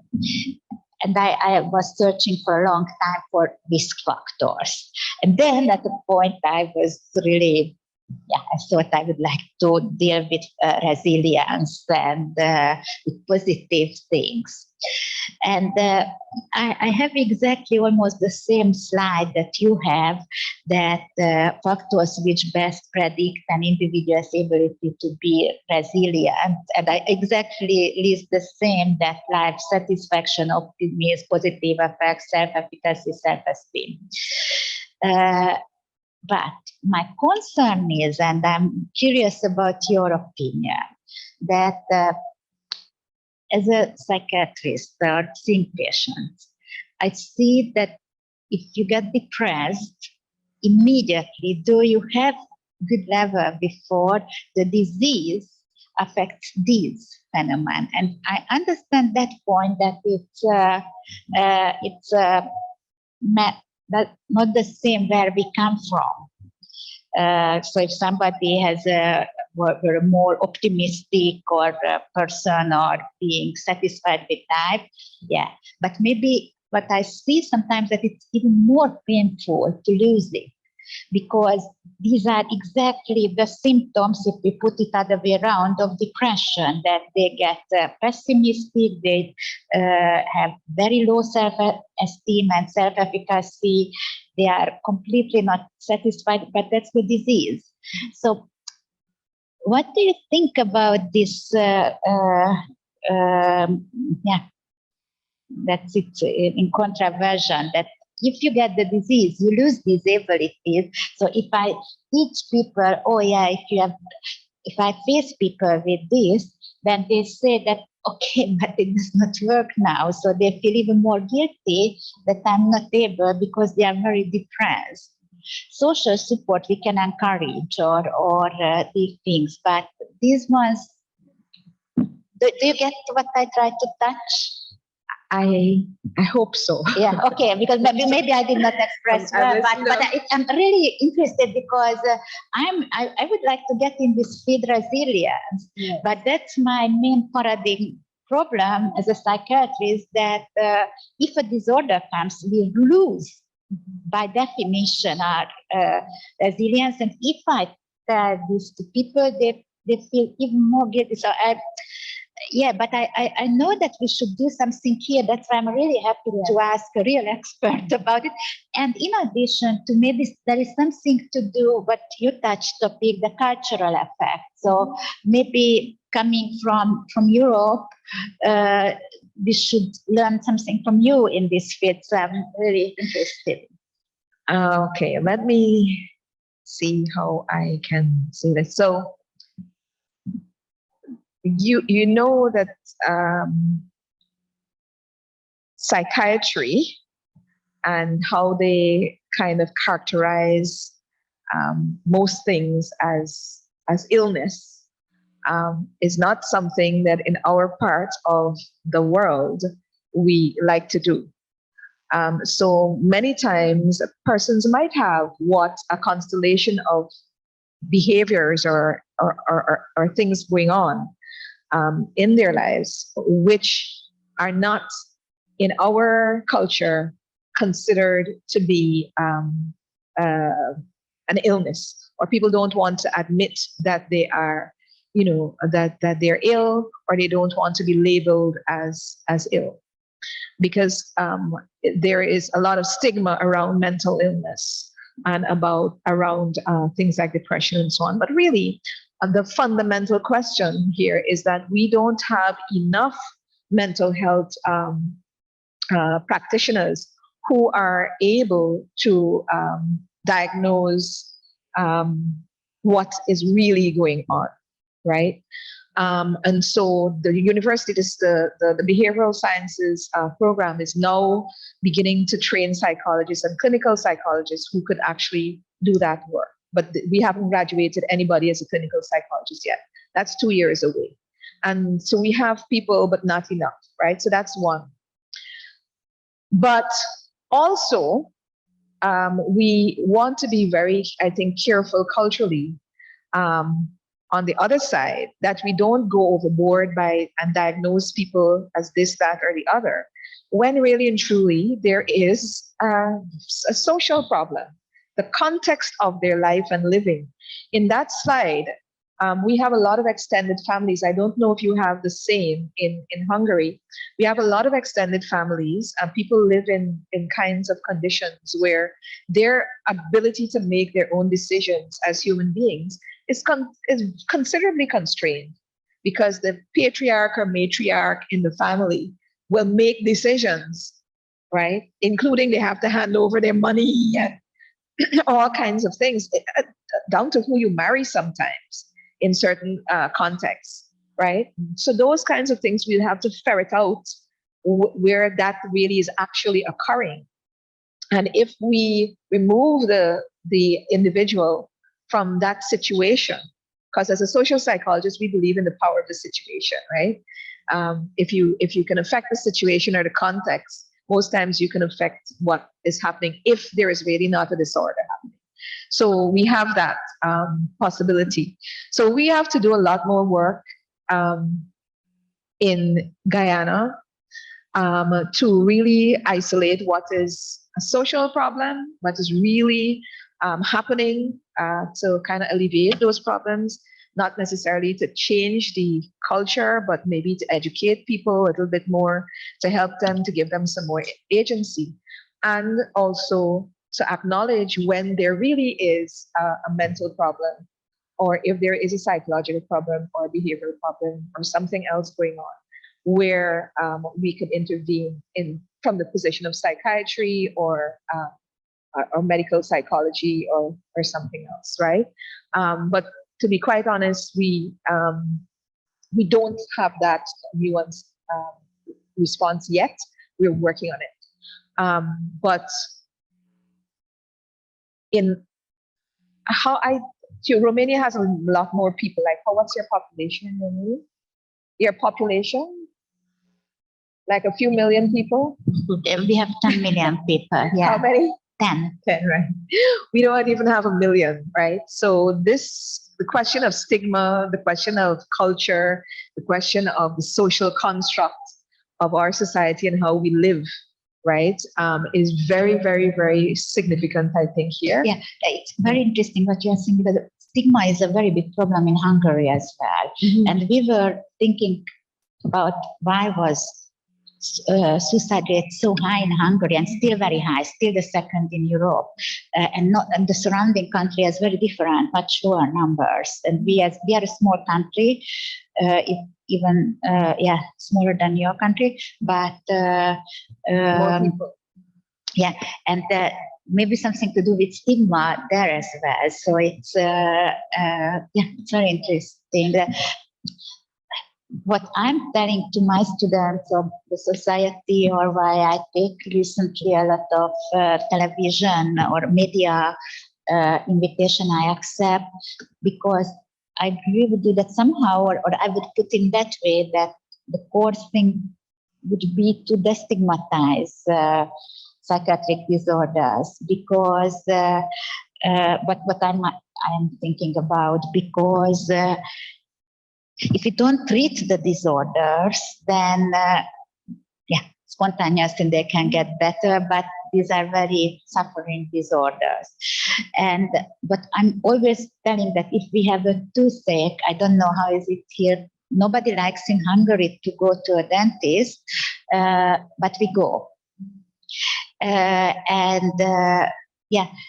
was searching for a long time for risk factors. And then at the point I was really, I thought I would like to deal with resilience and with positive things. And I have exactly almost the same slide that you have, that factors which best predict an individual's ability to be resilient. And I exactly list the same, that life satisfaction, optimism, positive effects, self-efficacy, self-esteem. But my concern is, and I'm curious about your opinion, that as a psychiatrist or seeing patients, I see that if you get depressed, immediately, though you have good level before, the disease affects this phenomenon. And I understand that point, that it's not the same where we come from. So if somebody has were a more optimistic or a person or being satisfied with life, yeah. But maybe what I see sometimes that it's even more painful to lose it. because these are exactly the symptoms, if we put it other way around, of depression, that they get pessimistic, they have very low self-esteem and self-efficacy, they are completely not satisfied, but that's the disease. So what do you think about this? That's it in contraversion, that if you get the disease, you lose these abilities. So if I teach people, oh yeah, if I face people with this, then they say that, okay, but it does not work now. So they feel even more guilty that I'm not able because they are very depressed. Social support we can encourage or these things, but these ones, do you get what I try to touch? I hope so. Yeah, okay, because maybe I did not express well, but I'm really interested because I would like to get in this field resilience, yes. But that's my main paradigm problem as a psychiatrist, that if a disorder comes, we lose by definition our resilience, and if I tell this to people, they feel even more guilty. So but I know that we should do something here. That's why I'm really happy to ask a real expert about it. And in addition to, maybe there is something to do what you touched topic, the cultural effect. So maybe coming from Europe, we should learn something from you in this field. So I'm really interested. Okay, let me see how I can say this. So you know that psychiatry and how they kind of characterize most things as illness is not something that in our part of the world we like to do. So many times persons might have what a constellation of behaviors or things going on in their lives, which are not in our culture considered to be an illness, or people don't want to admit that they are, that they're ill, or they don't want to be labeled as ill, because there is a lot of stigma around mental illness and around things like depression and so on. But really, the fundamental question here is that we don't have enough mental health practitioners who are able to diagnose what is really going on, right? And so the university, the behavioral sciences program is now beginning to train psychologists and clinical psychologists who could actually do that work. But we haven't graduated anybody as a clinical psychologist yet. That's 2 years away. And so we have people, but not enough, right? So that's one. But also, we want to be very, I think, careful culturally on the other side, that we don't go overboard and diagnose people as this, that, or the other, when really and truly there is a social problem, the context of their life and living. In that slide, we have a lot of extended families. I don't know if you have the same in Hungary. We have a lot of extended families, and people live in kinds of conditions where their ability to make their own decisions as human beings is considerably constrained, because the patriarch or matriarch in the family will make decisions, right? Including they have to hand over their money and all kinds of things, down to who you marry sometimes in certain contexts, right? So those kinds of things we'll have to ferret out where that really is actually occurring. And if we remove the individual from that situation, because as a social psychologist, we believe in the power of the situation, right? If you can affect the situation or the context, most times you can affect what is happening if there is really not a disorder happening. So we have that possibility. So we have to do a lot more work in Guyana to really isolate what is a social problem, what is really happening to kind of alleviate those problems, not necessarily to change the culture, but maybe to educate people a little bit more, to help them, to give them some more agency, and also to acknowledge when there really is a mental problem, or if there is a psychological problem or behavioral problem or something else going on, where we could intervene from the position of psychiatry or medical psychology or something else, right? But to be quite honest, we don't have that nuanced response yet. We're working on it. But Romania has a lot more people. Like, what's your population in Romania? Your population? Like a few million people? We have 10 million people. Yeah. How many? 10. 10, right? We don't even have a million, right? So the question of stigma, the question of culture, the question of the social construct of our society and how we live, right, is very, very, very significant, I think, here. Yeah, it's very interesting what you're saying, because stigma is a very big problem in Hungary as well. Mm-hmm. And we were thinking about why was suicide rate so high in Hungary, and still very high, still the second in Europe, and the surrounding country has very different, much lower numbers. And we are a small country, even smaller than your country, but more people. Yeah, and maybe something to do with stigma there as well. So it's it's very interesting. What I'm telling to my students of the society, or why I take recently a lot of television or media invitation I accept, because I agree with you that somehow, or I would put in that way, that the core thing would be to destigmatize psychiatric disorders, because what I'm thinking about, because if you don't treat the disorders, then spontaneously they can get better, but these are very suffering disorders. But I'm always telling that if we have a toothache, I don't know how is it here, nobody likes in Hungary to go to a dentist, but we go.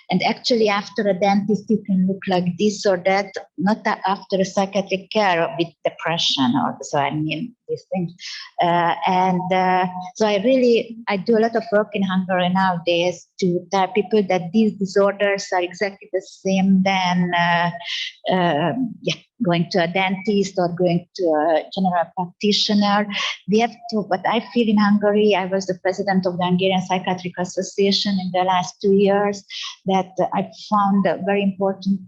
And actually after a dentist, you can look like this or that, not after a psychiatric care with depression or so, I mean, these things. So I do a lot of work in Hungary nowadays to tell people that these disorders are exactly the same than going to a dentist or going to a general practitioner. We have to, what I feel in Hungary, I was the president of the Hungarian Psychiatric Association in the last 2 years, that I found a very important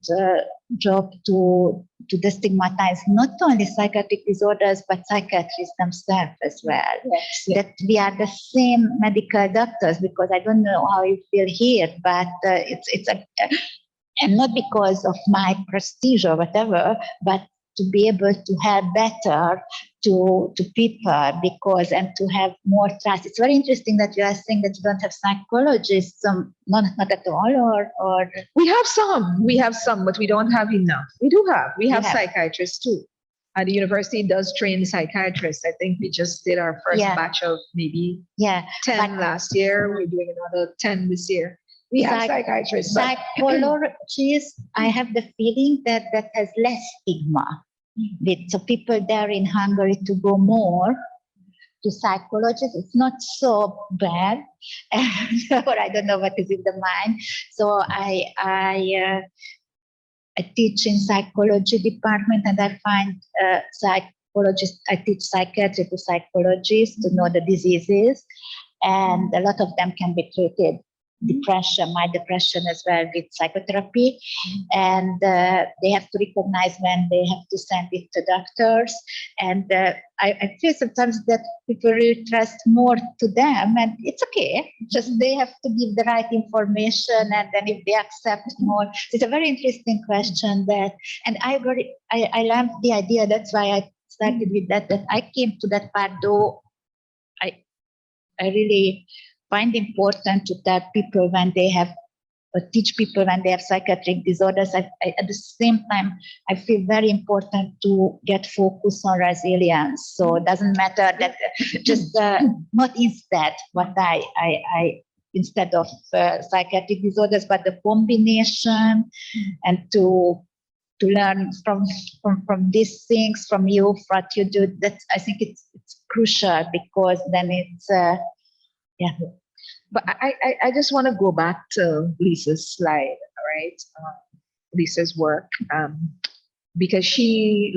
job to destigmatize not only psychiatric disorders, but psychiatrists themselves as well. Yes. That we are the same medical doctors, because I don't know how you feel here, but and not because of my prestige or whatever, but to be able to help better to people, and to have more trust. It's very interesting that you are saying that you don't have psychologists, not at all, or we have some, but we don't have enough. We have psychiatrists too. And the university does train psychiatrists. I think we just did our first batch of maybe 10 last year. We're doing another 10 this year. We have psychiatrists. Psychologists, I have the feeling that has less stigma. So people there in Hungary to go more to psychologists, it's not so bad. Or I don't know what is in the mind. So I teach in psychology department, and I find psychologists, I teach psychiatry to psychologists to know the diseases, and a lot of them can be treated. Depression, mild depression as well, with psychotherapy, and they have to recognize when they have to send it to doctors. And I feel sometimes that people really trust more to them, and it's okay. Just they have to give the right information, and then if they accept more, it's a very interesting question. And I love the idea. That's why I started with that. That I came to that part, though I really find important to tell people when they have teach people when they have psychiatric disorders. At the same time, I feel very important to get focus on resilience. So it doesn't matter that just not instead what I instead of psychiatric disorders, but the combination, and to learn from these things from you, what you do. That I think it's crucial, because then it's yeah. But I just want to go back to Lisa's slide, right? Lisa's work, because she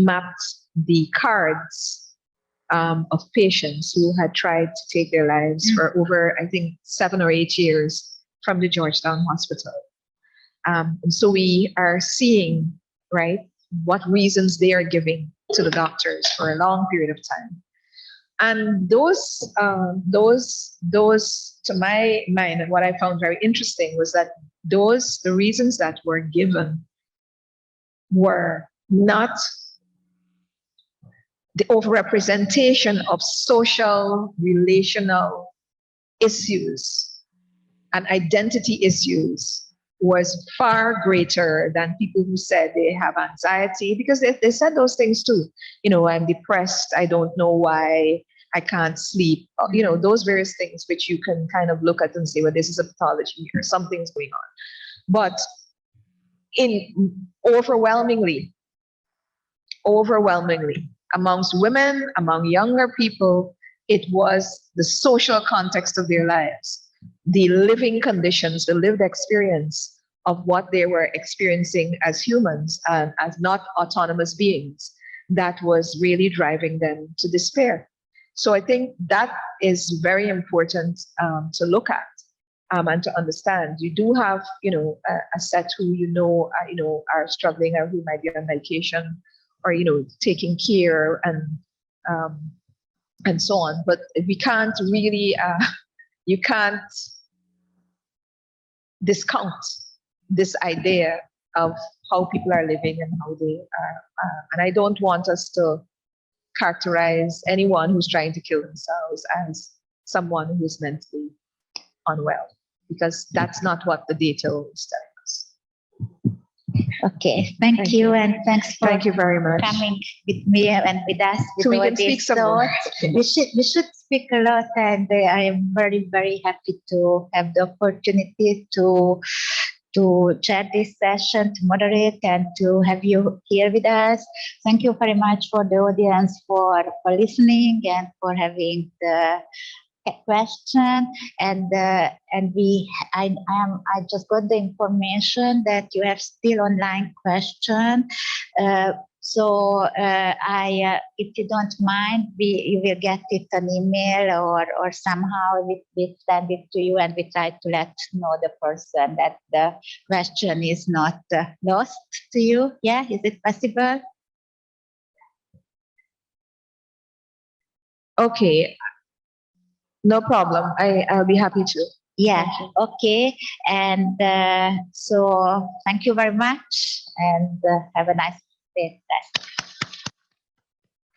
mapped the cards of patients who had tried to take their lives for over, I think, 7 or 8 years from the Georgetown Hospital. And so we are seeing, right, what reasons they are giving to the doctors for a long period of time. And those, to my mind, and what I found very interesting was that the reasons that were given were not the overrepresentation of social, relational issues and identity issues was far greater than people who said they have anxiety, because they said those things too. You know, I'm depressed, I don't know why, I can't sleep, you know, those various things which you can kind of look at and say, well, this is a pathology or something's going on. But overwhelmingly, amongst women, among younger people, it was the social context of their lives, the living conditions, the lived experience of what they were experiencing as humans and as not autonomous beings that was really driving them to despair. So I think that is very important to look at and to understand. You do have, you know, a set who are struggling or who might be on medication or, you know, taking care and so on. But we can't really, you can't discount this idea of how people are living and how they are. And I don't want us to characterize anyone who's trying to kill themselves as someone who's mentally unwell, because that's not what the data is telling us. Okay, thank you, and thanks for thank you very much coming with me and with us. So we can speak some more. We should speak a lot, and I am very, very happy to have the opportunity to chair this session, to moderate, and to have you here with us. Thank you very much for the audience for listening and for having the question. And I just got the information that you have still online question. So if you don't mind, you will get it an email or somehow we send it to you, and we try to let know the person that the question is not lost to you. Yeah, is it possible? Okay, no problem. I'll be happy to. Yeah, okay. And so thank you very much, and have a nice day.